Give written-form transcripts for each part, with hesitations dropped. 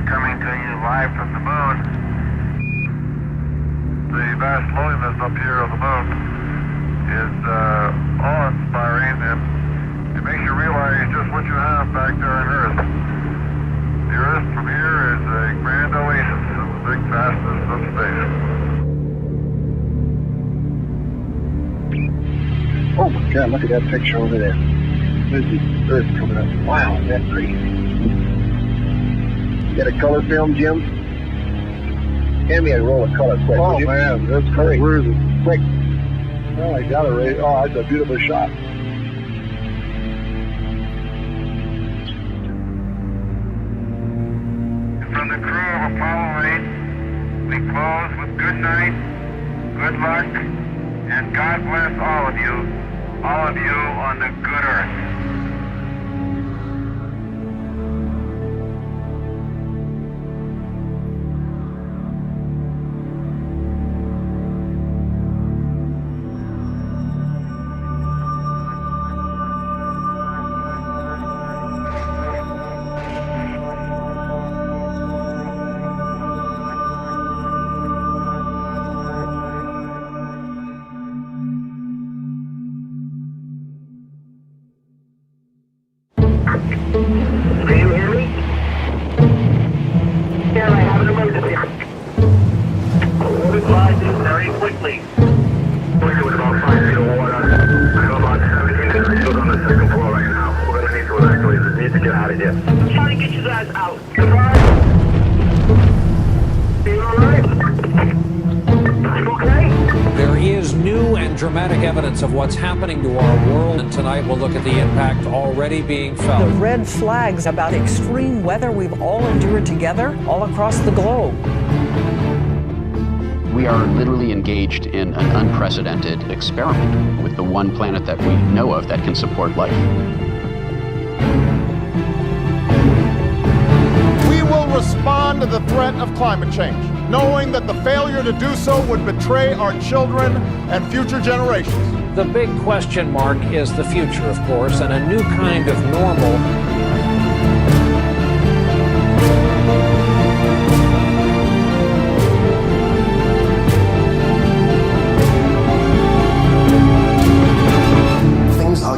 coming to you live from the moon. The vast loneliness up here on the moon is awe-inspiring, and it makes you realize just what you have back there on Earth. The Earth from here is a grand oasis in the big vastness of space. Oh my God, look at that picture over there. There's the Earth coming up. Wow, that's pretty. You got a color film, Jim? Hand me a roll of color quick. Oh man, that's great. Where is it? Quick. Oh, I got it right. Oh, that's a beautiful shot. From the crew of Apollo 8, we close with good night, good luck, and God bless all of you on the good Earth. Can you hear me? Yeah, I have an emergency. Advise you very quickly. We're doing about 5 feet of water. I have about 17 individuals on the second floor right now. We're going to need to evacuate. We need to get out of here. I'm trying to get you guys out. Goodbye. Are you alright? You okay? There is new and dramatic evidence of what's happening to our world, and tonight we'll look at the impact already being felt. The red flags about extreme weather we've all endured together all across the globe. We are literally engaged in an unprecedented experiment with the one planet that we know of that can support life. We will respond to the threat of climate change, knowing that the failure to do so would betray our children and future generations. The big question mark is the future, of course, and a new kind of normal.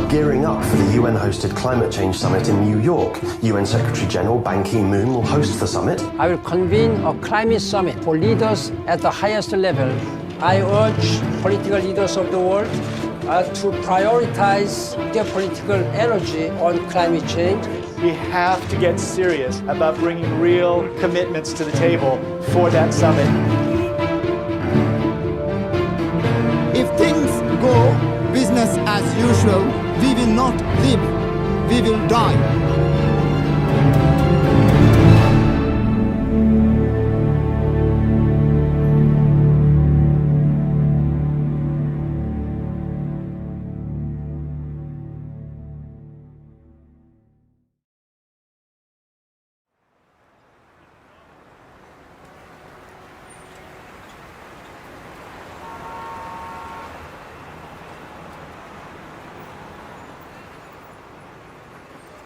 Gearing up for the UN-hosted Climate Change Summit in New York. UN Secretary-General Ban Ki-moon will host the summit. I will convene a climate summit for leaders at the highest level. I urge political leaders of the world to prioritize their political energy on climate change. We have to get serious about bringing real commitments to the table for that summit. If things go business as usual, we will not live, we will die.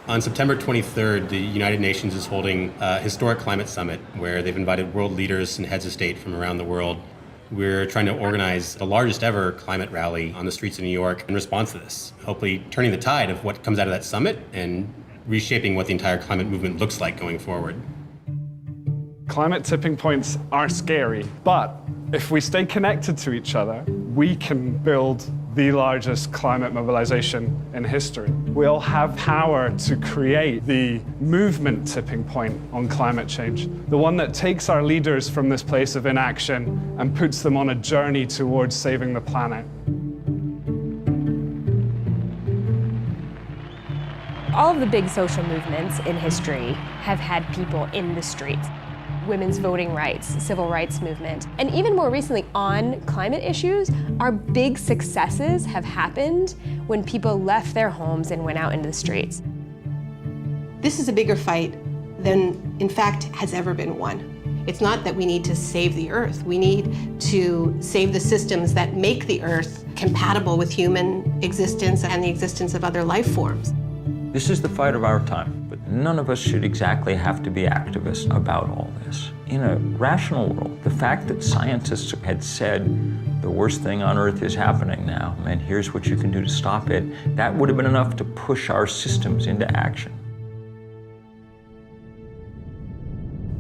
On September 23rd, the United Nations is holding a historic climate summit where they've invited world leaders and heads of state from around the world. We're trying to organize the largest ever climate rally on the streets of New York in response to this, hopefully turning the tide of what comes out of that summit and reshaping what the entire climate movement looks like going forward. Climate tipping points are scary, but if we stay connected to each other, we can build the largest climate mobilization in history. We'll have power to create the movement tipping point on climate change, the one that takes our leaders from this place of inaction and puts them on a journey towards saving the planet. All of the big social movements in history have had people in the streets. Women's voting rights, civil rights movement, and even more recently on climate issues, our big successes have happened when people left their homes and went out into the streets. This is a bigger fight than, in fact, has ever been won. It's not that we need to save the Earth. We need to save the systems that make the Earth compatible with human existence and the existence of other life forms. This is the fight of our time, but none of us should exactly have to be activists about all this. In a rational world, the fact that scientists had said the worst thing on Earth is happening now, and here's what you can do to stop it, that would have been enough to push our systems into action.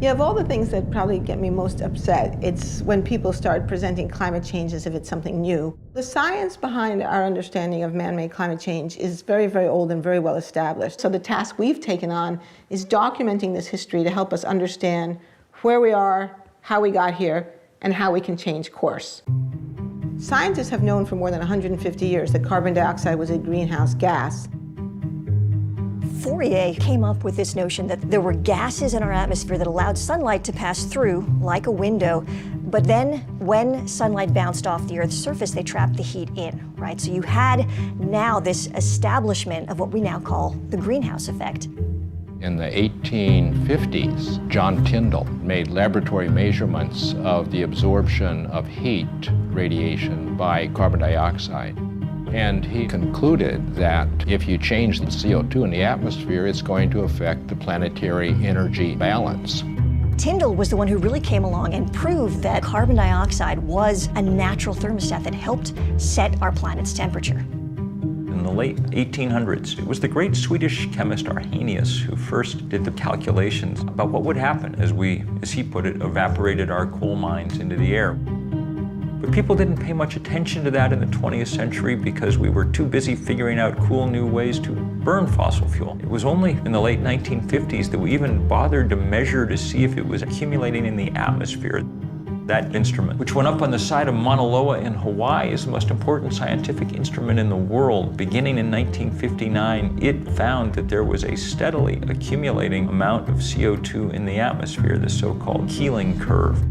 Yeah, of all the things that probably get me most upset, it's when people start presenting climate change as if it's something new. The science behind our understanding of man-made climate change is very, very old and very well established. So the task we've taken on is documenting this history to help us understand where we are, how we got here, and how we can change course. Scientists have known for more than 150 years that carbon dioxide was a greenhouse gas. Fourier came up with this notion that there were gases in our atmosphere that allowed sunlight to pass through like a window, but then when sunlight bounced off the Earth's surface, they trapped the heat in, right? So you had now this establishment of what we now call the greenhouse effect. In the 1850s, John Tyndall made laboratory measurements of the absorption of heat radiation by carbon dioxide. And he concluded that if you change the CO2 in the atmosphere, it's going to affect the planetary energy balance. Tyndall was the one who really came along and proved that carbon dioxide was a natural thermostat that helped set our planet's temperature. In the late 1800s, it was the great Swedish chemist Arrhenius who first did the calculations about what would happen as we, as he put it, evaporated our coal mines into the air. But people didn't pay much attention to that in the 20th century because we were too busy figuring out cool new ways to burn fossil fuel. It was only in the late 1950s that we even bothered to measure to see if it was accumulating in the atmosphere. That instrument, which went up on the side of Mauna Loa in Hawaii, is the most important scientific instrument in the world. Beginning in 1959, it found that there was a steadily accumulating amount of CO2 in the atmosphere, the so-called Keeling curve.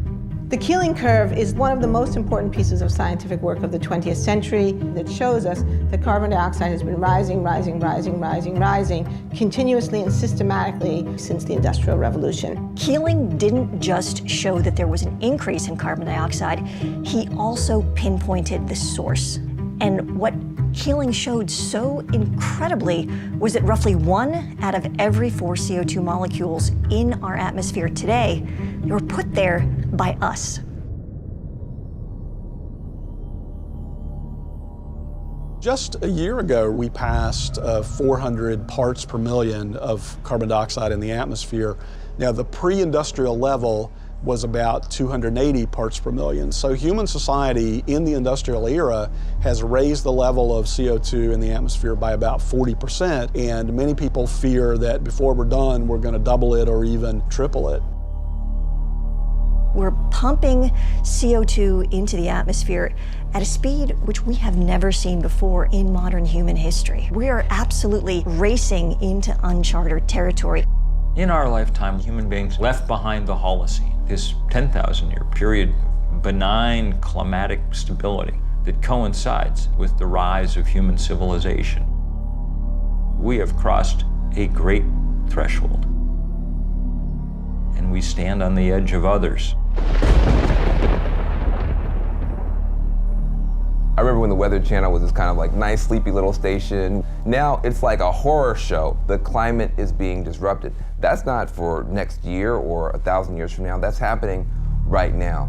The Keeling curve is one of the most important pieces of scientific work of the 20th century that shows us that carbon dioxide has been rising continuously and systematically since the Industrial Revolution. Keeling didn't just show that there was an increase in carbon dioxide, he also pinpointed the source. And what Keeling showed so incredibly was that roughly 1 out of every 4 CO2 molecules in our atmosphere today were put there by us. Just a year ago, we passed 400 parts per million of carbon dioxide in the atmosphere. Now, the pre-industrial level was about 280 parts per million. So human society in the industrial era has raised the level of CO2 in the atmosphere by about 40%, and many people fear that before we're done, we're going to double it or even triple it. We're pumping CO2 into the atmosphere at a speed which we have never seen before in modern human history. We are absolutely racing into uncharted territory. In our lifetime, human beings left behind the Holocene, this 10,000-year period of benign climatic stability that coincides with the rise of human civilization. We have crossed a great threshold, and we stand on the edge of others. I remember when the Weather Channel was this kind of like nice, sleepy little station. Now it's like a horror show. The climate is being disrupted. That's not for next year or 1,000 years from now. That's happening right now.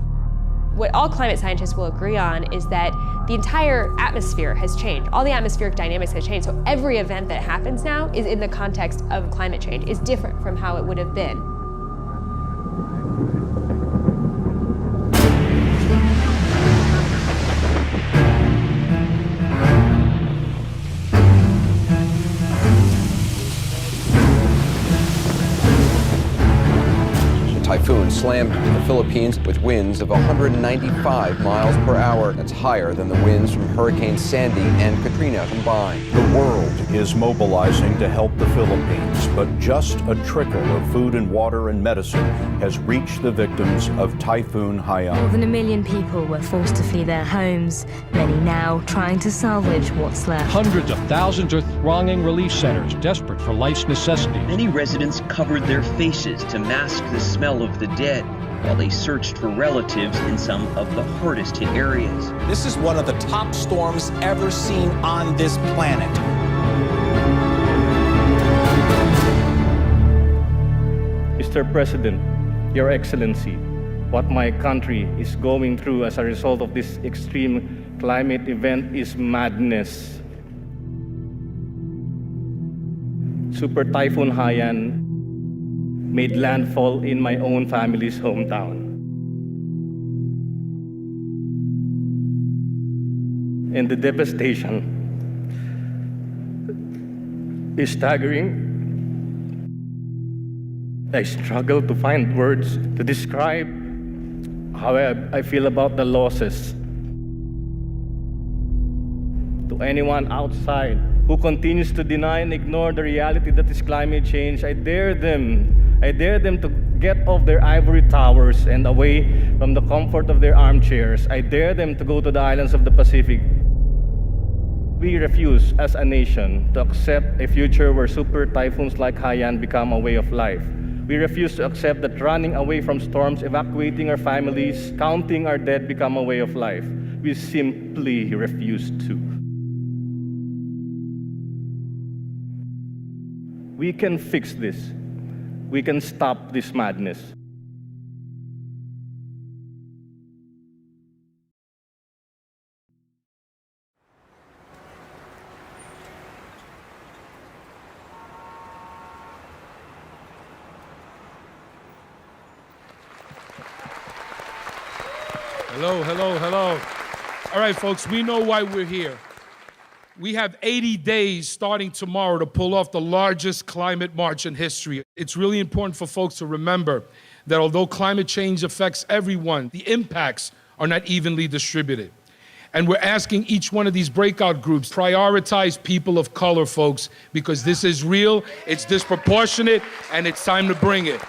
What all climate scientists will agree on is that the entire atmosphere has changed. All the atmospheric dynamics have changed. So every event that happens now is in the context of climate change, is different from how it would have been. Typhoon slammed the Philippines with winds of 195 miles per hour. That's higher than the winds from Hurricane Sandy and Katrina combined. The world is mobilizing to help the Philippines, but just a trickle of food and water and medicine has reached the victims of Typhoon Haiyan. More than 1 million people were forced to flee their homes, many now trying to salvage what's left. Hundreds of thousands are thronging relief centers, desperate for life's necessities. Many residents covered their faces to mask the smell of the dead while they searched for relatives in some of the hardest hit areas. This is one of the top storms ever seen on this planet. Mr. President, Your Excellency, what my country is going through as a result of this extreme climate event is madness. Super Typhoon Haiyan made landfall in my own family's hometown. And the devastation is staggering. I struggle to find words to describe how I feel about the losses. To anyone outside who continues to deny and ignore the reality that is climate change, I dare them to get off their ivory towers and away from the comfort of their armchairs. I dare them to go to the islands of the Pacific. We refuse as a nation to accept a future where super typhoons like Haiyan become a way of life. We refuse to accept that running away from storms, evacuating our families, counting our dead become a way of life. We simply refuse to. We can fix this. We can stop this madness. Hello, hello, hello. All right, folks, we know why we're here. We have 80 days starting tomorrow to pull off the largest climate march in history. It's really important for folks to remember that although climate change affects everyone, the impacts are not evenly distributed. And we're asking each one of these breakout groups, prioritize people of color, folks, because this is real, it's disproportionate, and it's time to bring it.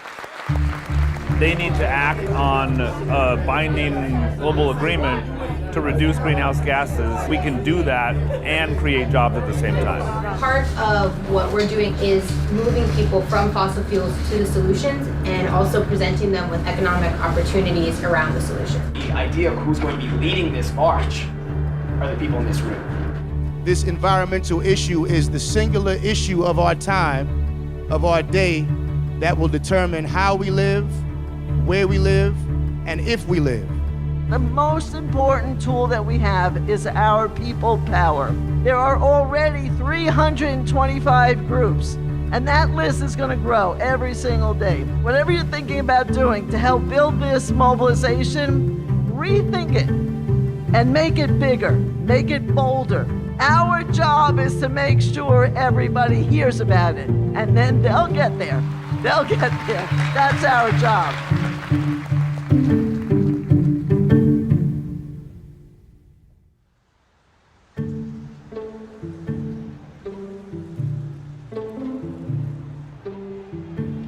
They need to act on a binding global agreement to reduce greenhouse gases. We can do that and create jobs at the same time. Part of what we're doing is moving people from fossil fuels to the solutions and also presenting them with economic opportunities around the solution. The idea of who's going to be leading this march are the people in this room. This environmental issue is the singular issue of our time, of our day, that will determine how we live, where we live, and if we live. The most important tool that we have is our people power. There are already 325 groups, and that list is going to grow every single day. Whatever you're thinking about doing to help build this mobilization, rethink it and make it bigger, make it bolder. Our job is to make sure everybody hears about it, and then they'll get there. They'll get there. That's our job.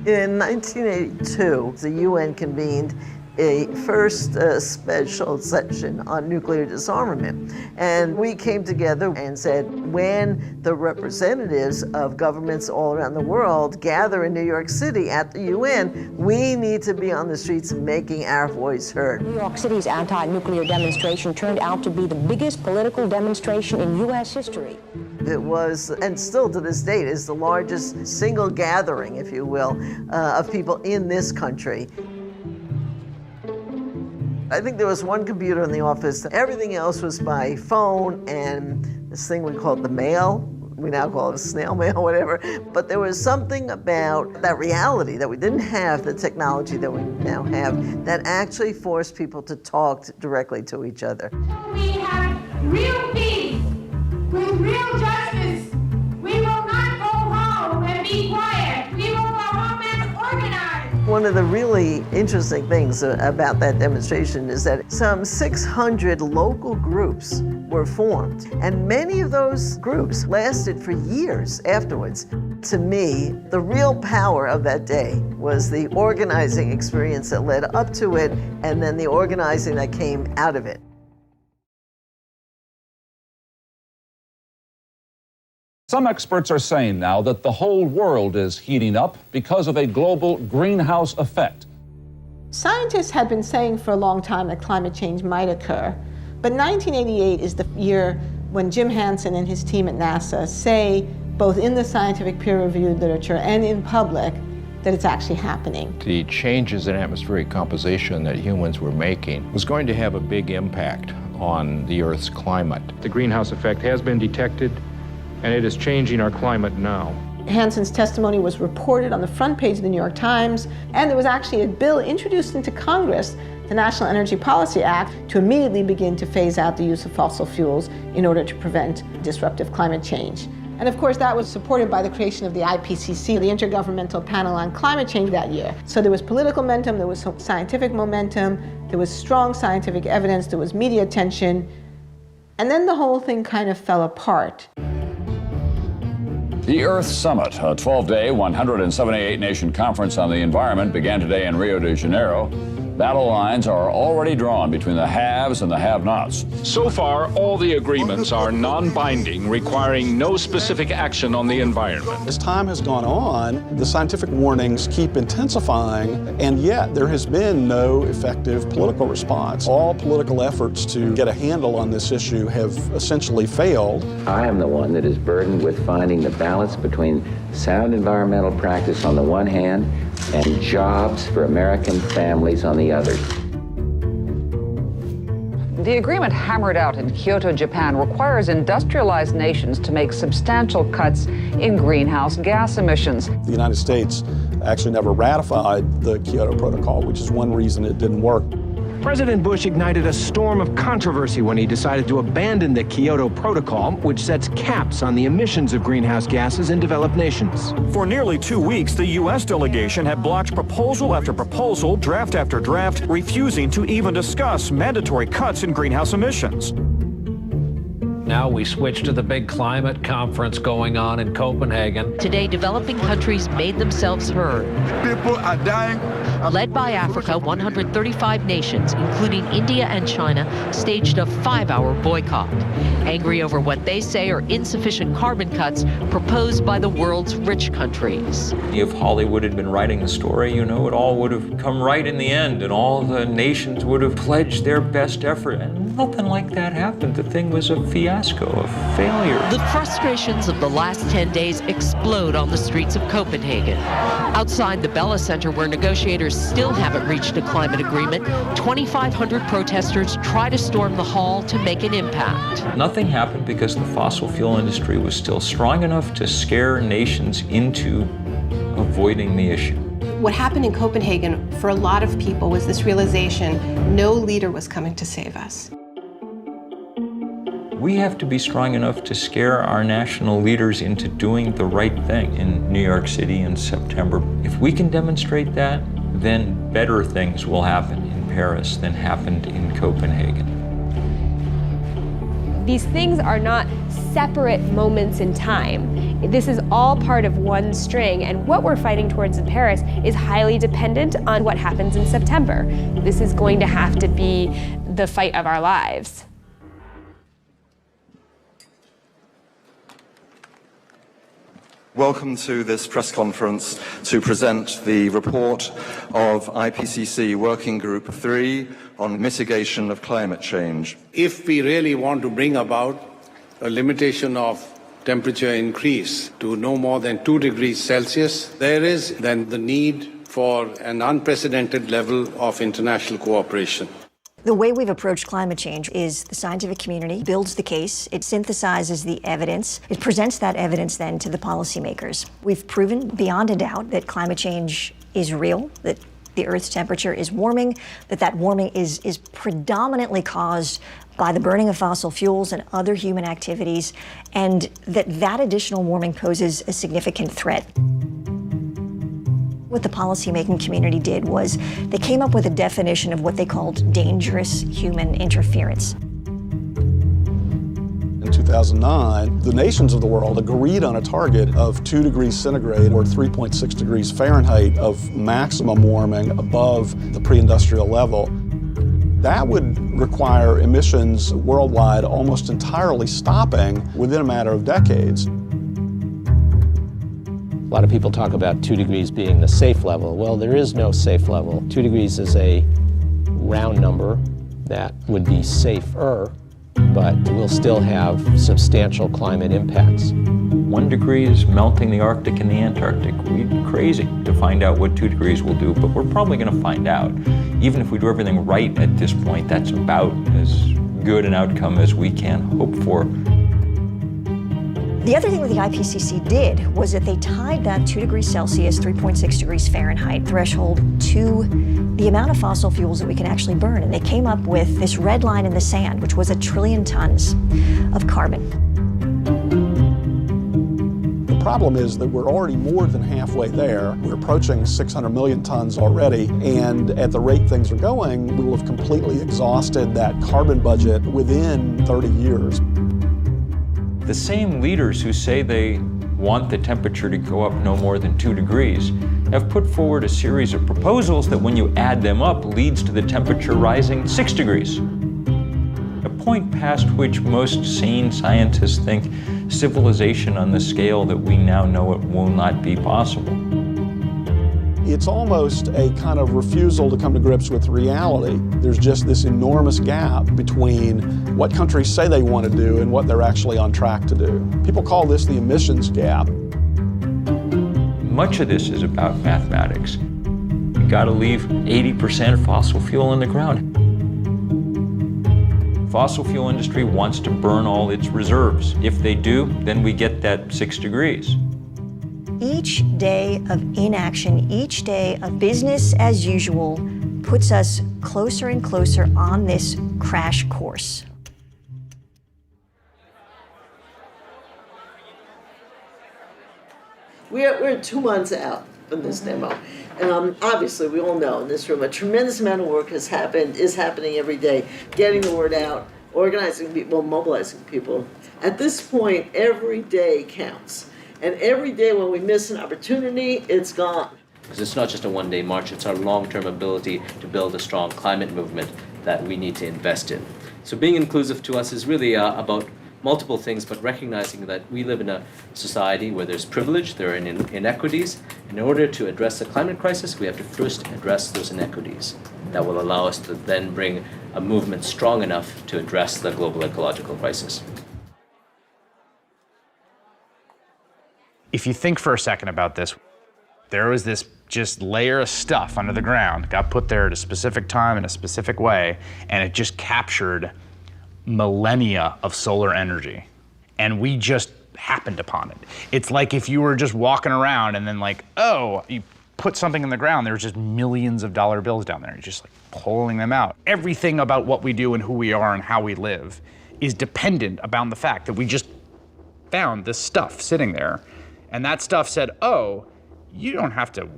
In 1982, the UN convened a first special session on nuclear disarmament. And we came together and said, when the representatives of governments all around the world gather in New York City at the UN, we need to be on the streets making our voice heard. New York City's anti-nuclear demonstration turned out to be the biggest political demonstration in U.S. history. It was, and still to this date, is the largest single gathering, if you will, of people in this country. I think there was one computer in the office. Everything else was by phone and this thing we called the mail. We now call it a snail mail, whatever. But there was something about that reality that we didn't have the technology that we now have that actually forced people to talk directly to each other. We have real peace with real justice. We will not go home and be quiet. We will go home and organize. One of the really interesting things about that demonstration is that some 600 local groups were formed, and many of those groups lasted for years afterwards. To me, the real power of that day was the organizing experience that led up to it, and then the organizing that came out of it. Some experts are saying now that the whole world is heating up because of a global greenhouse effect. Scientists had been saying for a long time that climate change might occur, but 1988 is the year when Jim Hansen and his team at NASA say, both in the scientific peer-reviewed literature and in public, that it's actually happening. The changes in atmospheric composition that humans were making was going to have a big impact on the Earth's climate. The greenhouse effect has been detected, and it is changing our climate now. Hansen's testimony was reported on the front page of the New York Times, and there was actually a bill introduced into Congress, the National Energy Policy Act, to immediately begin to phase out the use of fossil fuels in order to prevent disruptive climate change. And of course, that was supported by the creation of the IPCC, the Intergovernmental Panel on Climate Change, that year. So there was political momentum, there was scientific momentum, there was strong scientific evidence, there was media attention, and then the whole thing kind of fell apart. The Earth Summit, a 12-day, 178-nation conference on the environment, began today in Rio de Janeiro. Battle lines are already drawn between the haves and the have-nots. So far, all the agreements are non-binding, requiring no specific action on the environment. As time has gone on, the scientific warnings keep intensifying, and yet there has been no effective political response. All political efforts to get a handle on this issue have essentially failed. I am the one that is burdened with finding the balance between sound environmental practice on the one hand and jobs for American families on the other. The agreement hammered out in Kyoto, Japan, requires industrialized nations to make substantial cuts in greenhouse gas emissions. The United States actually never ratified the Kyoto Protocol, which is one reason it didn't work. President Bush ignited a storm of controversy when he decided to abandon the Kyoto Protocol, which sets caps on the emissions of greenhouse gases in developed nations. For nearly 2 weeks, the U.S. delegation had blocked proposal after proposal, draft after draft, refusing to even discuss mandatory cuts in greenhouse emissions. Now we switch to the big climate conference going on in Copenhagen. Today, developing countries made themselves heard. People are dying. Led by Africa, 135 nations, including India and China, staged a 5-hour boycott, angry over what they say are insufficient carbon cuts proposed by the world's rich countries. If Hollywood had been writing the story, you know, it all would have come right in the end, and all the nations would have pledged their best effort, and nothing like that happened. The thing was a fiasco, a failure. The frustrations of the last 10 days explode on the streets of Copenhagen. Outside the Bella Center, where negotiators still haven't reached a climate agreement, 2,500 protesters try to storm the hall to make an impact. Nothing happened because the fossil fuel industry was still strong enough to scare nations into avoiding the issue. What happened in Copenhagen for a lot of people was this realization no leader was coming to save us. We have to be strong enough to scare our national leaders into doing the right thing in New York City in September. If we can demonstrate that, then better things will happen in Paris than happened in Copenhagen. These things are not separate moments in time. This is all part of one string, and what we're fighting towards in Paris is highly dependent on what happens in September. This is going to have to be the fight of our lives. Welcome to this press conference to present the report of IPCC Working Group 3 on mitigation of climate change. If we really want to bring about a limitation of temperature increase to no more than 2 degrees Celsius, there is then the need for an unprecedented level of international cooperation. The way we've approached climate change is the scientific community builds the case, it synthesizes the evidence, it presents that evidence then to the policymakers. We've proven beyond a doubt that climate change is real, that the Earth's temperature is warming, that warming is predominantly caused by the burning of fossil fuels and other human activities, and that additional warming poses a significant threat. What the policymaking community did was they came up with a definition of what they called dangerous human interference. In 2009, the nations of the world agreed on a target of 2 degrees centigrade or 3.6 degrees Fahrenheit of maximum warming above the pre-industrial level. That would require emissions worldwide almost entirely stopping within a matter of decades. A lot of people talk about 2 degrees being the safe level. Well, there is no safe level. 2 degrees is a round number that would be safer, but we'll still have substantial climate impacts. 1 degree is melting the Arctic and the Antarctic. We'd be crazy to find out what 2 degrees will do, but we're probably going to find out. Even if we do everything right at this point, that's about as good an outcome as we can hope for. The other thing that the IPCC did was that they tied that 2 degrees Celsius, 3.6 degrees Fahrenheit threshold to the amount of fossil fuels that we can actually burn. And they came up with this red line in the sand, which was 1 trillion tons of carbon. The problem is that we're already more than halfway there. We're approaching 600 million tons already, and at the rate things are going, we will have completely exhausted that carbon budget within 30 years. The same leaders who say they want the temperature to go up no more than 2 degrees have put forward a series of proposals that when you add them up leads to the temperature rising 6 degrees. A point past which most sane scientists think civilization on the scale that we now know it will not be possible. It's almost a kind of refusal to come to grips with reality. There's just this enormous gap between what countries say they want to do and what they're actually on track to do. People call this the emissions gap. Much of this is about mathematics. You gotta leave 80% of fossil fuel in the ground. Fossil fuel industry wants to burn all its reserves. If they do, then we get that 6 degrees. Each day of inaction, each day of business as usual puts us closer and closer on this crash course. We're 2 months out from this demo. Obviously, we all know in this room a tremendous amount of work is happening every day, getting the word out, organizing people, mobilizing people. At this point, every day counts. And every day when we miss an opportunity, it's gone. Because it's not just a one-day march, it's our long-term ability to build a strong climate movement that we need to invest in. So being inclusive to us is really about multiple things, but recognizing that we live in a society where there's privilege, there are inequities. In order to address the climate crisis, we have to first address those inequities. That will allow us to then bring a movement strong enough to address the global ecological crisis. If you think for a second about this, there was this just layer of stuff under the ground, got put there at a specific time in a specific way, and it just captured millennia of solar energy. And we just happened upon it. It's like if you were just walking around and then like, oh, you put something in the ground, there's just millions of dollar bills down there. You're just like pulling them out. Everything about what we do and who we are and how we live is dependent upon the fact that we just found this stuff sitting there. And that stuff said, oh, you don't have to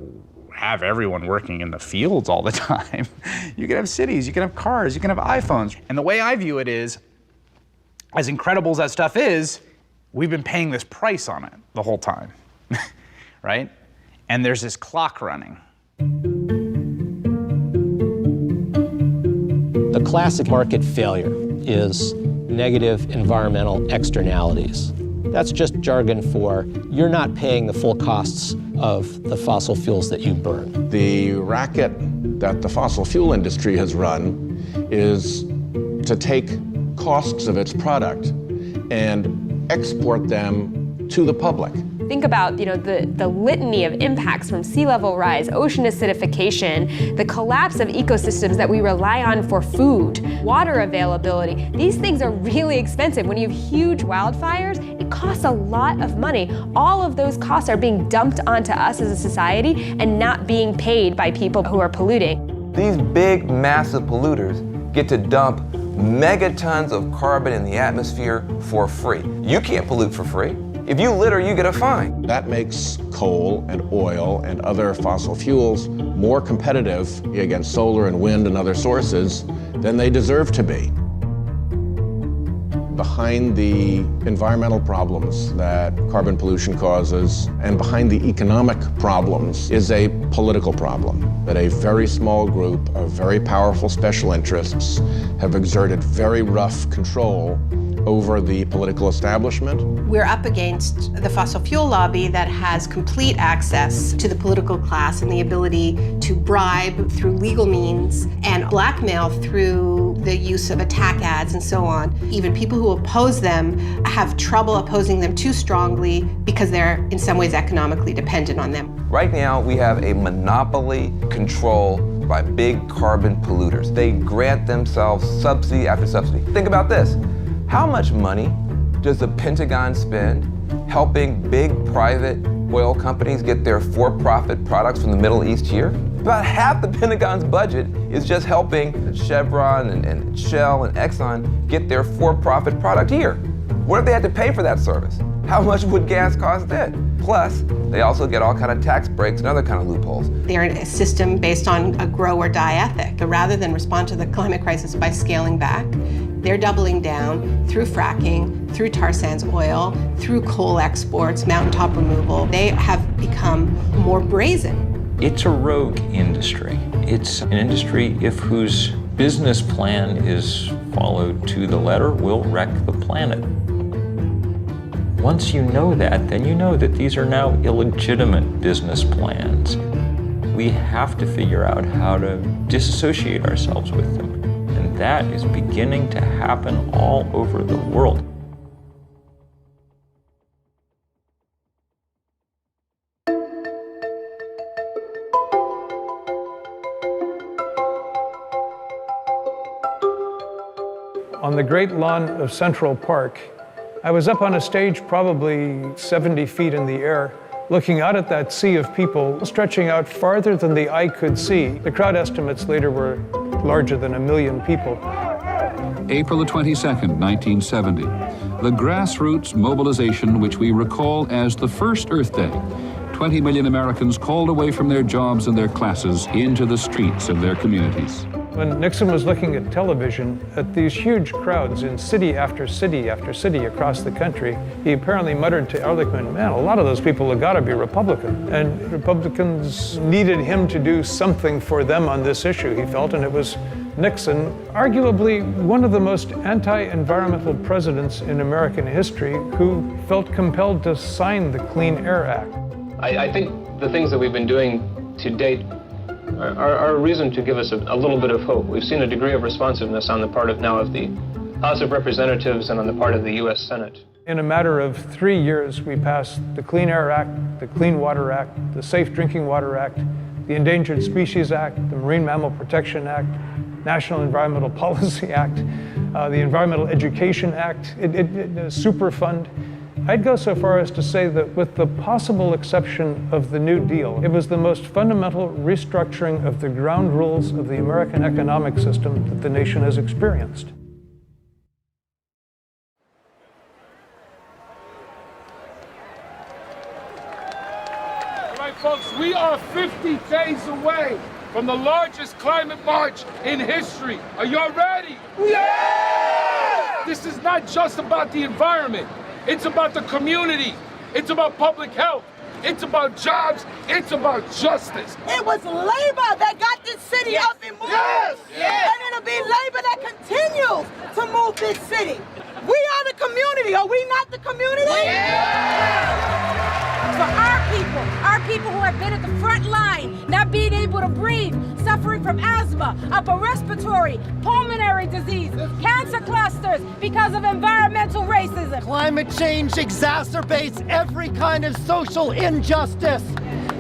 have everyone working in the fields all the time. You can have cities, you can have cars, you can have iPhones. And the way I view it is, as incredible as that stuff is, we've been paying this price on it the whole time, right? And there's this clock running. The classic market failure is negative environmental externalities. That's just jargon for you're not paying the full costs of the fossil fuels that you burn. The racket that the fossil fuel industry has run is to take costs of its product and export them to the public. Think about, the litany of impacts from sea level rise, ocean acidification, the collapse of ecosystems that we rely on for food, water availability. These things are really expensive. When you have huge wildfires, it costs a lot of money. All of those costs are being dumped onto us as a society and not being paid by people who are polluting. These big, massive polluters get to dump megatons of carbon in the atmosphere for free. You can't pollute for free. If you litter, you get a fine. That makes coal and oil and other fossil fuels more competitive against solar and wind and other sources than they deserve to be. Behind the environmental problems that carbon pollution causes and behind the economic problems is a political problem that a very small group of very powerful special interests have exerted very rough control over the political establishment. We're up against the fossil fuel lobby that has complete access to the political class and the ability to bribe through legal means and blackmail through the use of attack ads and so on. Even people who oppose them have trouble opposing them too strongly because they're in some ways economically dependent on them. Right now, we have a monopoly control by big carbon polluters. They grant themselves subsidy after subsidy. Think about this. How much money does the Pentagon spend helping big private oil companies get their for-profit products from the Middle East here? About half the Pentagon's budget is just helping Chevron and Shell and Exxon get their for-profit product here. What if they had to pay for that service? How much would gas cost then? Plus, they also get all kind of tax breaks and other kind of loopholes. They're in a system based on a grow or die ethic. But rather than respond to the climate crisis by scaling back, they're doubling down through fracking, through tar sands oil, through coal exports, mountaintop removal. They have become more brazen. It's a rogue industry. It's an industry whose business plan is followed to the letter will wreck the planet. Once you know that, then you know that these are now illegitimate business plans. We have to figure out how to disassociate ourselves with them. And that is beginning to happen all over the world. On the great lawn of Central Park, I was up on a stage probably 70 feet in the air, looking out at that sea of people stretching out farther than the eye could see. The crowd estimates later were larger than 1 million people. April the 22nd, 1970. The grassroots mobilization, which we recall as the first Earth Day. 20 million Americans called away from their jobs and their classes into the streets of their communities. When Nixon was looking at television at these huge crowds in city after city after city across the country, he apparently muttered to Ehrlichman, man, a lot of those people have got to be Republican. And Republicans needed him to do something for them on this issue, he felt, and it was Nixon, arguably one of the most anti-environmental presidents in American history, who felt compelled to sign the Clean Air Act. I think the things that we've been doing to date are a reason to give us a little bit of hope. We've seen a degree of responsiveness on the part of the House of Representatives and on the part of the U.S. Senate. In a matter of 3 years, we passed the Clean Air Act, the Clean Water Act, the Safe Drinking Water Act, the Endangered Species Act, the Marine Mammal Protection Act, National Environmental Policy Act, the Environmental Education Act, Superfund. I'd go so far as to say that with the possible exception of the New Deal, it was the most fundamental restructuring of the ground rules of the American economic system that the nation has experienced. All right, folks, we are 50 days away from the largest climate march in history. Are y'all ready? Yeah! This is not just about the environment. It's about the community. It's about public health. It's about jobs. It's about justice. It was labor that got this city up and moving. Yes! Yes! And it'll be labor that continues to move this city. We are the community. Are we not the community? Yeah! For our people who have been at the front line, not being able to breathe, suffering from asthma, upper respiratory, pulmonary disease, cancer clusters because of environmental racism. Climate change exacerbates every kind of social injustice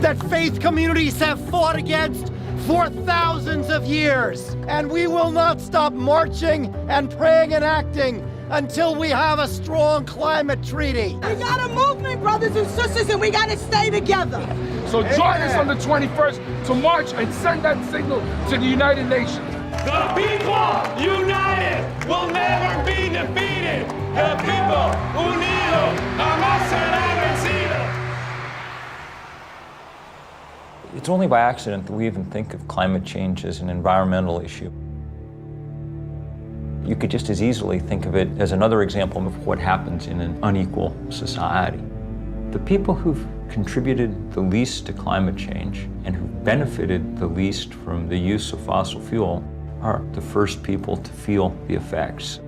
that faith communities have fought against for thousands of years. And we will not stop marching and praying and acting until we have a strong climate treaty. We got a movement, brothers and sisters, and we got to stay together. So join us on the 21st to march and send that signal to the United Nations. The people united will never be defeated. The people unidos jamás serán vencidos. It's only by accident that we even think of climate change as an environmental issue. You could just as easily think of it as another example of what happens in an unequal society. The people who've contributed the least to climate change and who've benefited the least from the use of fossil fuel are the first people to feel the effects.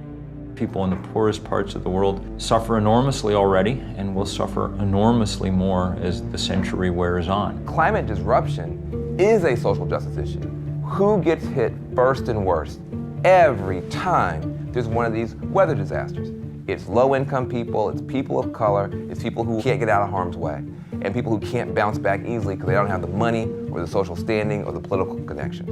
People in the poorest parts of the world suffer enormously already and will suffer enormously more as the century wears on. Climate disruption is a social justice issue. Who gets hit first and worst? every time there's one of these weather disasters. It's low-income people, it's people of color, it's people who can't get out of harm's way, and people who can't bounce back easily because they don't have the money or the social standing or the political connections.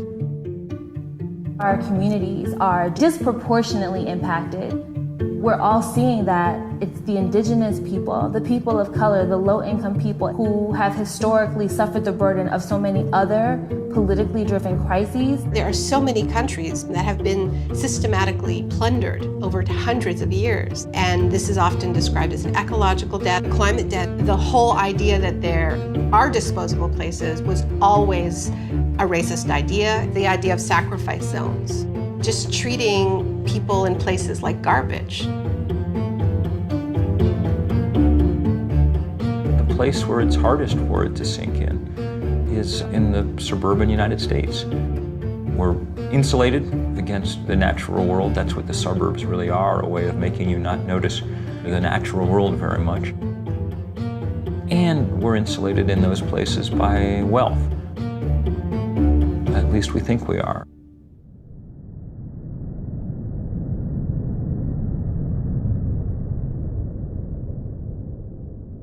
Our communities are disproportionately impacted. We're all seeing that it's the indigenous people, the people of color, the low-income people who have historically suffered the burden of so many other politically driven crises. There are so many countries that have been systematically plundered over hundreds of years, and this is often described as an ecological debt, climate debt. The whole idea that there are disposable places was always a racist idea, the idea of sacrifice zones. Just treating people in places like garbage. The place where it's hardest for it to sink in is in the suburban United States. We're insulated against the natural world. That's what the suburbs really are, a way of making you not notice the natural world very much. And we're insulated in those places by wealth. At least we think we are.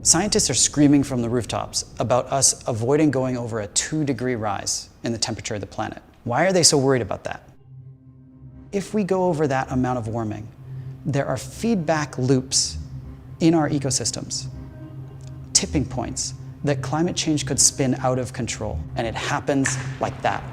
Scientists are screaming from the rooftops about us avoiding going over a 2-degree rise in the temperature of the planet. Why are they so worried about that? If we go over that amount of warming, there are feedback loops in our ecosystems, tipping points that climate change could spin out of control, and it happens like that.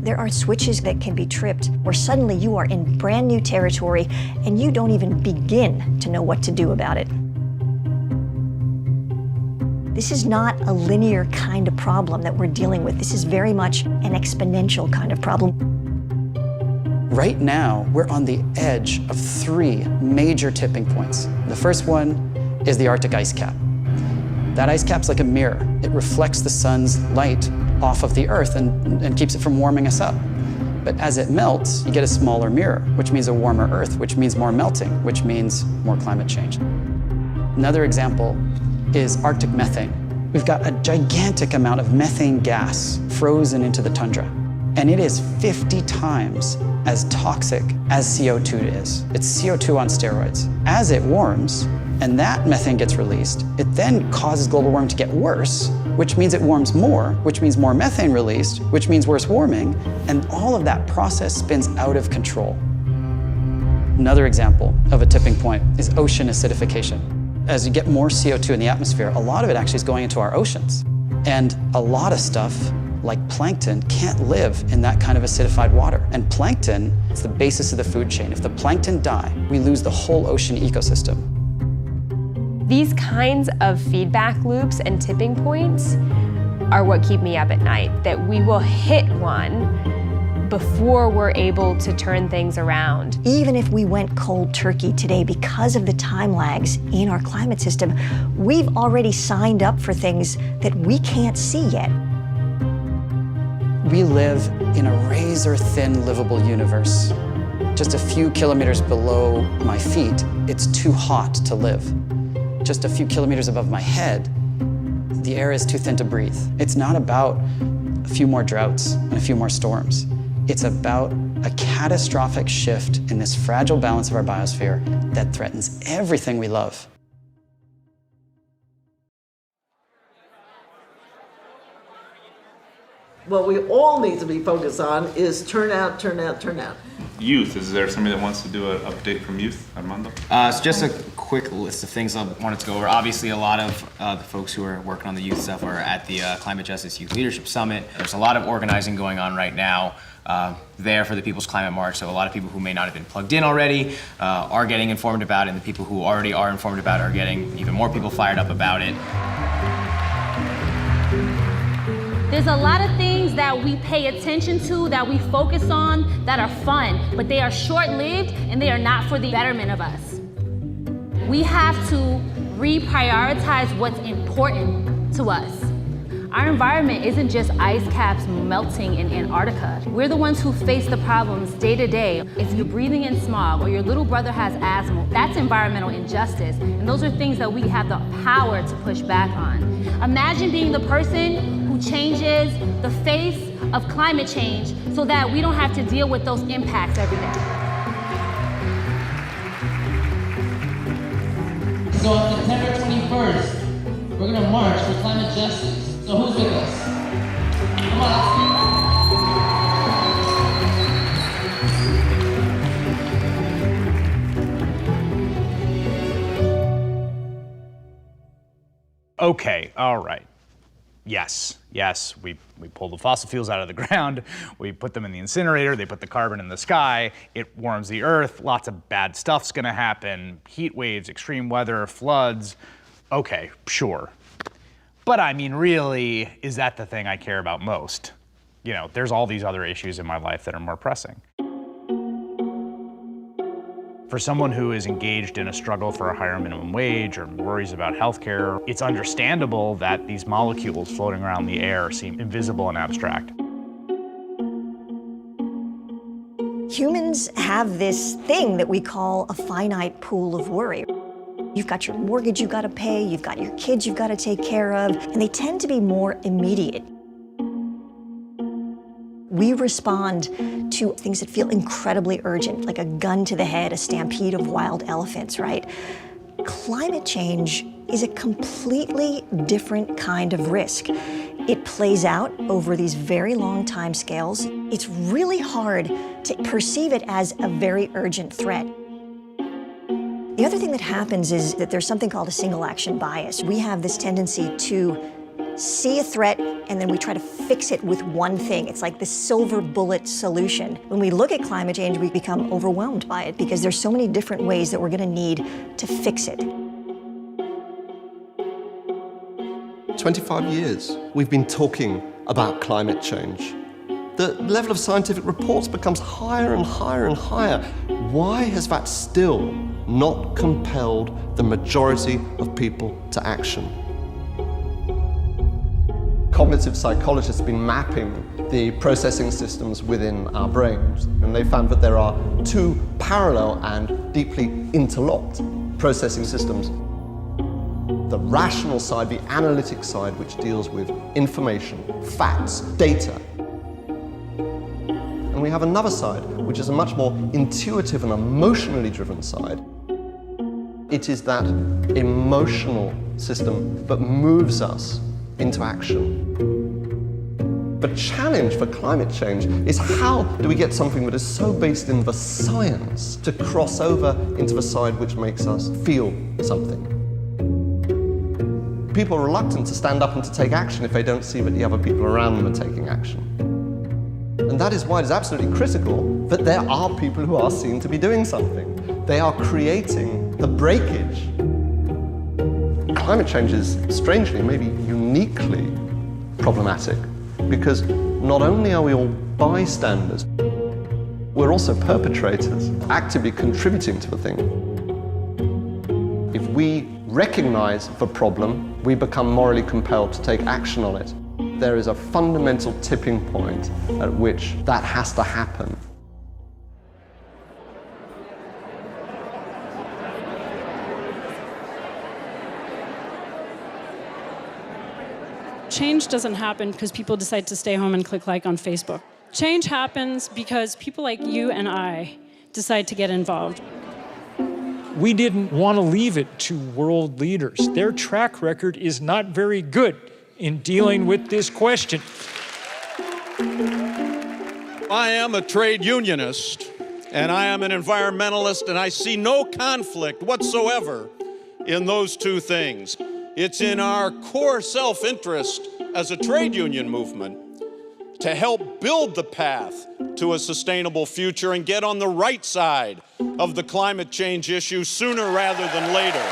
There are switches that can be tripped where suddenly you are in brand new territory and you don't even begin to know what to do about it. This is not a linear kind of problem that we're dealing with. This is very much an exponential kind of problem. Right now, we're on the edge of 3 major tipping points. The first one is the Arctic ice cap. That ice cap's like a mirror. It reflects the sun's light off of the Earth and keeps it from warming us up. But as it melts, you get a smaller mirror, which means a warmer Earth, which means more melting, which means more climate change. Another example is Arctic methane. We've got a gigantic amount of methane gas frozen into the tundra, and it is 50 times as toxic as CO2 is. It's CO2 on steroids. As it warms, and that methane gets released, it then causes global warming to get worse, which means it warms more, which means more methane released, which means worse warming, and all of that process spins out of control. Another example of a tipping point is ocean acidification. As you get more CO2 in the atmosphere, a lot of it actually is going into our oceans. And a lot of stuff, like plankton, can't live in that kind of acidified water. And plankton is the basis of the food chain. If the plankton die, we lose the whole ocean ecosystem. These kinds of feedback loops and tipping points are what keep me up at night, that we will hit one before we're able to turn things around. Even if we went cold turkey today because of the time lags in our climate system, we've already signed up for things that we can't see yet. We live in a razor-thin livable universe. Just a few kilometers below my feet, it's too hot to live. Just a few kilometers above my head, the air is too thin to breathe. It's not about a few more droughts and a few more storms. It's about a catastrophic shift in this fragile balance of our biosphere that threatens everything we love. What we all need to be focused on is turnout, turnout, turnout. Youth, is there somebody that wants to do an update from youth, Armando? So just a quick list of things I wanted to go over. Obviously, a lot of the folks who are working on the youth stuff are at the Climate Justice Youth Leadership Summit. There's a lot of organizing going on right now there for the People's Climate March. So a lot of people who may not have been plugged in already are getting informed about it, and the people who already are informed about it are getting even more people fired up about it. There's a lot of things that we pay attention to, that we focus on, that are fun, but they are short-lived and they are not for the betterment of us. We have to reprioritize what's important to us. Our environment isn't just ice caps melting in Antarctica. We're the ones who face the problems day to day. If you're breathing in smog or your little brother has asthma, that's environmental injustice. And those are things that we have the power to push back on. Imagine being the person who changes the face of climate change so that we don't have to deal with those impacts every day. So on September 21st, we're gonna march for climate justice. So who's with us? Come on, let's do it. Okay, all right. Yes, we pull the fossil fuels out of the ground, we put them in the incinerator, they put the carbon in the sky, it warms the earth, lots of bad stuff's gonna happen, heat waves, extreme weather, floods. Okay, sure. But I mean, really, is that the thing I care about most? You know, there's all these other issues in my life that are more pressing. For someone who is engaged in a struggle for a higher minimum wage or worries about healthcare, it's understandable that these molecules floating around the air seem invisible and abstract. Humans have this thing that we call a finite pool of worry. You've got your mortgage you've got to pay, you've got your kids you've got to take care of, and they tend to be more immediate. We respond to things that feel incredibly urgent, like a gun to the head, a stampede of wild elephants, right? Climate change is a completely different kind of risk. It plays out over these very long time scales. It's really hard to perceive it as a very urgent threat. The other thing that happens is that there's something called a single action bias. We have this tendency to see a threat and then we try to fix it with one thing. It's like the silver bullet solution. When we look at climate change, we become overwhelmed by it because there's so many different ways that we're gonna need to fix it. 25 years we've been talking about climate change. The level of scientific reports becomes higher and higher and higher. Why has that still not compelled the majority of people to action? Cognitive psychologists have been mapping the processing systems within our brains, and they found that there are two parallel and deeply interlocked processing systems. The rational side, the analytic side, which deals with information, facts, data. And we have another side, which is a much more intuitive and emotionally driven side. It is that emotional system that moves us into action. The challenge for climate change is how do we get something that is so based in the science to cross over into the side which makes us feel something. People are reluctant to stand up and to take action if they don't see that the other people around them are taking action. And that is why it is absolutely critical that there are people who are seen to be doing something. They are creating the breakage. Climate change is strangely, maybe uniquely problematic because not only are we all bystanders, we're also perpetrators, actively contributing to the thing. If we recognize the problem, we become morally compelled to take action on it. There is a fundamental tipping point at which that has to happen. Change doesn't happen because people decide to stay home and click like on Facebook. Change happens because people like you and I decide to get involved. We didn't want to leave it to world leaders. Their track record is not very good in dealing with this question. I am a trade unionist, and I am an environmentalist, and I see no conflict whatsoever in those two things. It's in our core self-interest as a trade union movement to help build the path to a sustainable future and get on the right side of the climate change issue sooner rather than later.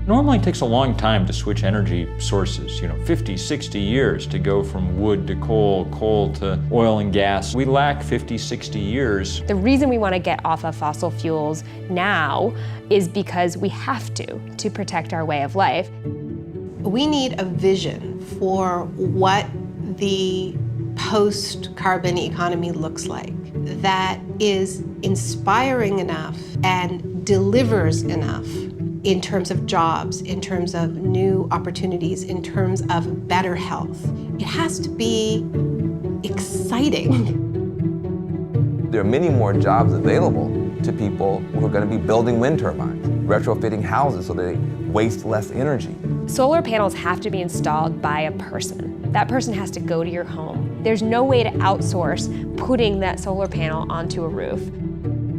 Normally it takes a long time to switch energy sources, 50, 60 years to go from wood to coal, coal to oil and gas. We lack 50, 60 years. The reason we want to get off of fossil fuels now is because we have to protect our way of life. We need a vision for what the post-carbon economy looks like. that is inspiring enough and delivers enough in terms of jobs, in terms of new opportunities, in terms of better health. It has to be exciting. There are many more jobs available to people who are going to be building wind turbines, retrofitting houses so they waste less energy. Solar panels have to be installed by a person. That person has to go to your home. There's no way to outsource putting that solar panel onto a roof.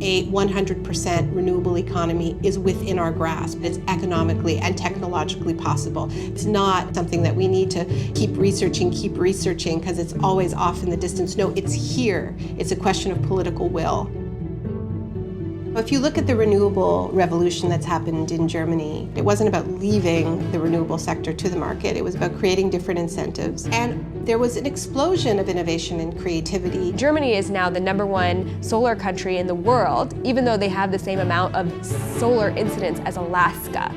A 100% renewable economy is within our grasp. It's economically and technologically possible. It's not something that we need to keep researching, because it's always off in the distance. No, it's here. It's a question of political will. If you look at the renewable revolution that's happened in Germany, it wasn't about leaving the renewable sector to the market. It was about creating different incentives. And there was an explosion of innovation and creativity. Germany is now the #1 solar country in the world, even though they have the same amount of solar incidents as Alaska.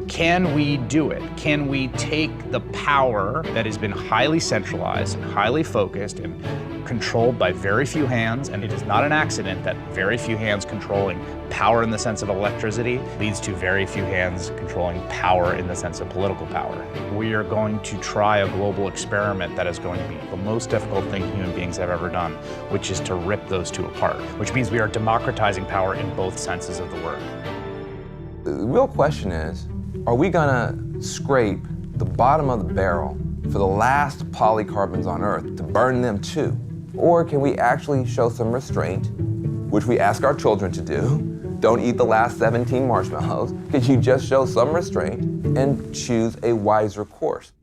Can we do it? Can we take the power that has been highly centralized and highly focused and controlled by very few hands, and it is not an accident that very few hands controlling power in the sense of electricity leads to very few hands controlling power in the sense of political power. We are going to try a global experiment that is going to be the most difficult thing human beings have ever done, which is to rip those two apart, which means we are democratizing power in both senses of the word. The real question is, are we gonna scrape the bottom of the barrel for the last polycarbons on Earth to burn them too? Or can we actually show some restraint, which we ask our children to do? Don't eat the last 17 marshmallows. Could you just show some restraint and choose a wiser course?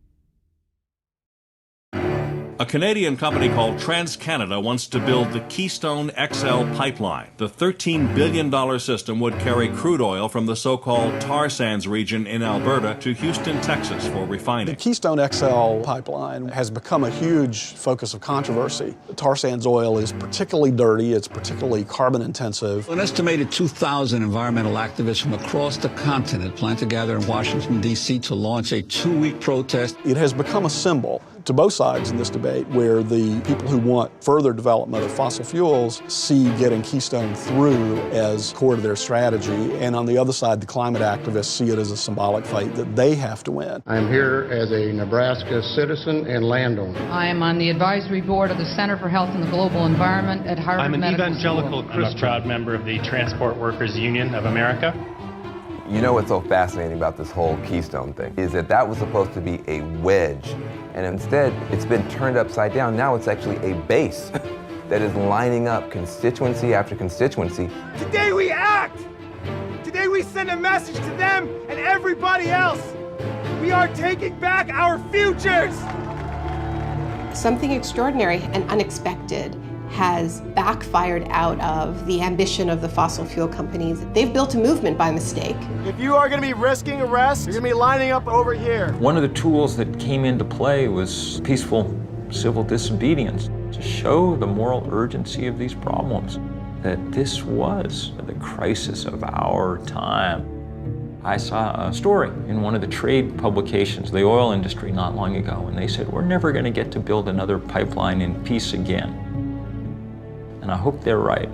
A Canadian company called TransCanada wants to build the Keystone XL pipeline. The $13 billion system would carry crude oil from the so-called tar sands region in Alberta to Houston, Texas for refining. The Keystone XL pipeline has become a huge focus of controversy. The tar sands oil is particularly dirty, it's particularly carbon intensive. An estimated 2,000 environmental activists from across the continent plan to gather in Washington, D.C. to launch a 2-week protest. It has become a symbol to both sides in this debate, where the people who want further development of fossil fuels see getting Keystone through as core to their strategy, and on the other side, the climate activists see it as a symbolic fight that they have to win. I'm here as a Nebraska citizen and landowner. I am on the advisory board of the Center for Health and the Global Environment at Harvard Medical School. I'm an evangelical Christian. I'm a proud member of the Transport Workers Union of America. You know what's so fascinating about this whole Keystone thing is that was supposed to be a wedge, and instead it's been turned upside down. Now it's actually a base that is lining up constituency after constituency. Today we act! Today we send a message to them and everybody else. We are taking back our futures! Something extraordinary and unexpected has backfired out of the ambition of the fossil fuel companies. They've built a movement by mistake. If you are going to be risking arrest, you're going to be lining up over here. One of the tools that came into play was peaceful civil disobedience to show the moral urgency of these problems, that this was the crisis of our time. I saw a story in one of the trade publications, the oil industry, not long ago, and they said, we're never going to get to build another pipeline in peace again. And I hope they're right.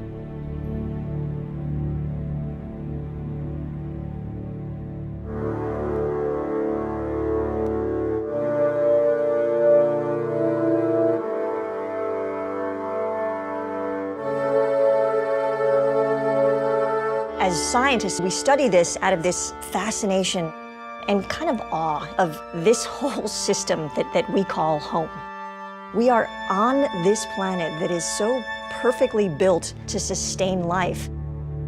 As scientists, we study this out of this fascination and kind of awe of this whole system that we call home. We are on this planet that is so perfectly built to sustain life.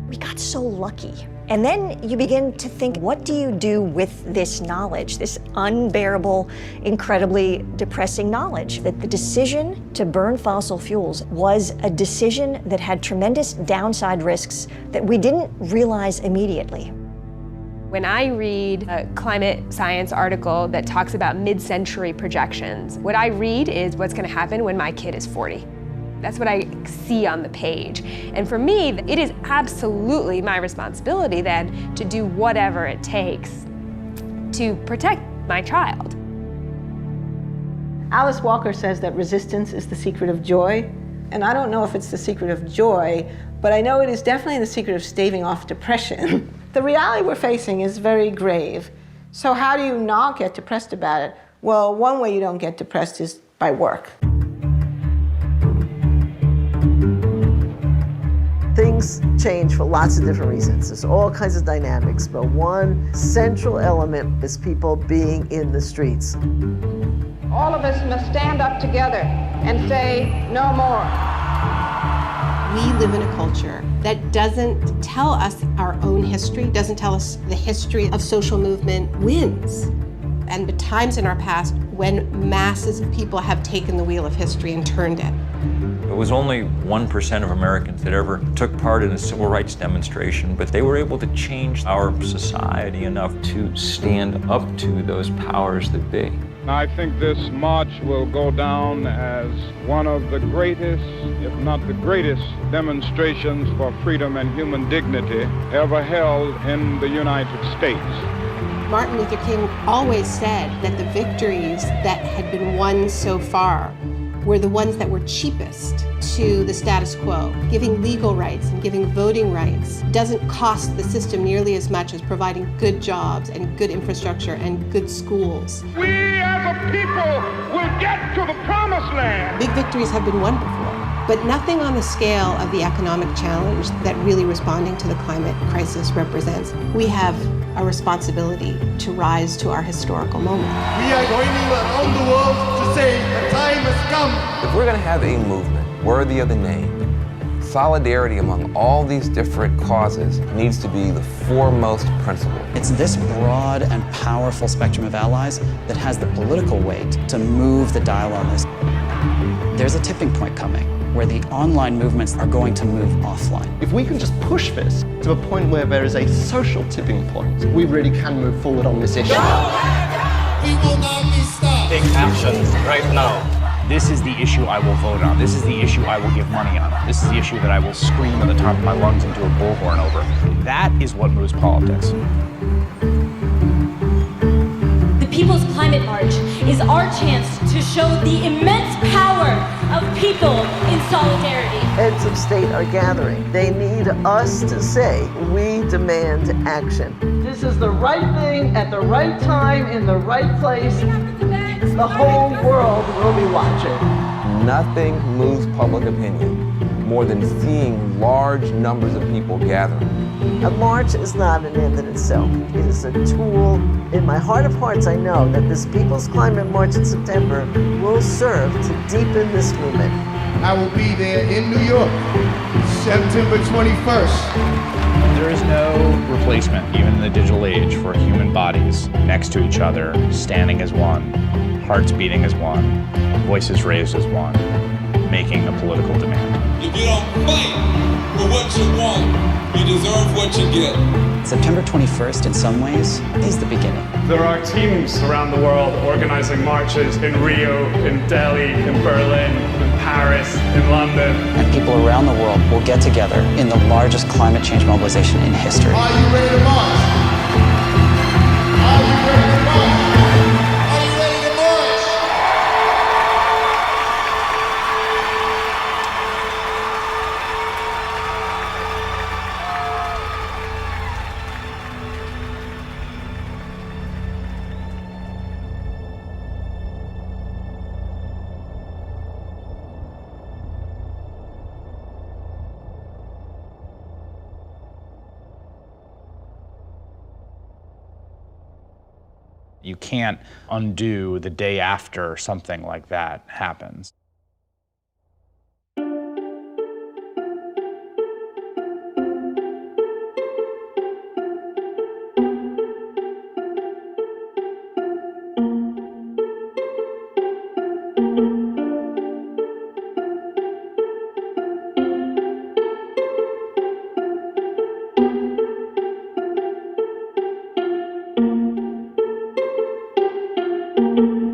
We got so lucky. And then you begin to think, what do you do with this knowledge, this unbearable, incredibly depressing knowledge? That the decision to burn fossil fuels was a decision that had tremendous downside risks that we didn't realize immediately. When I read a climate science article that talks about mid-century projections, what I read is what's going to happen when my kid is 40. That's what I see on the page. And for me, it is absolutely my responsibility then to do whatever it takes to protect my child. Alice Walker says that resistance is the secret of joy. And I don't know if it's the secret of joy, but I know it is definitely the secret of staving off depression. The reality we're facing is very grave. So how do you not get depressed about it? Well, one way you don't get depressed is by work. Things change for lots of different reasons. There's all kinds of dynamics, but one central element is people being in the streets. All of us must stand up together and say, no more. We live in a culture that doesn't tell us our own history, doesn't tell us the history of social movement wins. And the times in our past when masses of people have taken the wheel of history and turned it. It was only 1% of Americans that ever took part in a civil rights demonstration, but they were able to change our society enough to stand up to those powers that be. I think this march will go down as one of the greatest, if not the greatest, demonstrations for freedom and human dignity ever held in the United States. Martin Luther King always said that the victories that had been won so far were the ones that were cheapest to the status quo. Giving legal rights and giving voting rights doesn't cost the system nearly as much as providing good jobs and good infrastructure and good schools. We as a people will get to the promised land. Big victories have been won before, but nothing on the scale of the economic challenge that really responding to the climate crisis represents. We have a responsibility to rise to our historical moment. We are going around the world to say the time has come. If we're going to have a movement worthy of the name, solidarity among all these different causes needs to be the foremost principle. It's this broad and powerful spectrum of allies that has the political weight to move the dial on this. There's a tipping point coming where the online movements are going to move offline. If we can just push this to a point where there is a social tipping point, we really can move forward on this issue. We will not be stopped. Take action right now. This is the issue I will vote on. This is the issue I will give money on. This is the issue that I will scream at the top of my lungs into a bullhorn over. That is what moves politics. The People's Climate March is our chance to show the immense power of people in solidarity. Heads of state are gathering. They need us to say, we demand action. This is the right thing at the right time in the right place. The whole world will be watching. Nothing moves public opinion more than seeing large numbers of people gathering. A march is not an end in itself. It is a tool. In my heart of hearts, I know that this People's Climate March in September will serve to deepen this movement. I will be there in New York, September 21st. There is no replacement, even in the digital age, for human bodies next to each other, standing as one, hearts beating as one, voices raised as one, making a political demand. If you don't fight for what you want, you deserve what you get. September 21st, in some ways, is the beginning. There are teams around the world organizing marches in Rio, in Delhi, in Berlin, in Paris, in London. And people around the world will get together in the largest climate change mobilization in history. Are you ready to march? Are you ready to march? Are you ready to march? You can't undo the day after something like that happens.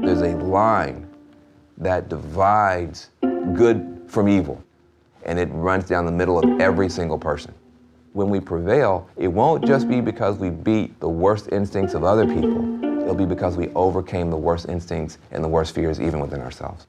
There's a line that divides good from evil, and it runs down the middle of every single person. When we prevail, it won't just be because we beat the worst instincts of other people. It'll be because we overcame the worst instincts and the worst fears even within ourselves.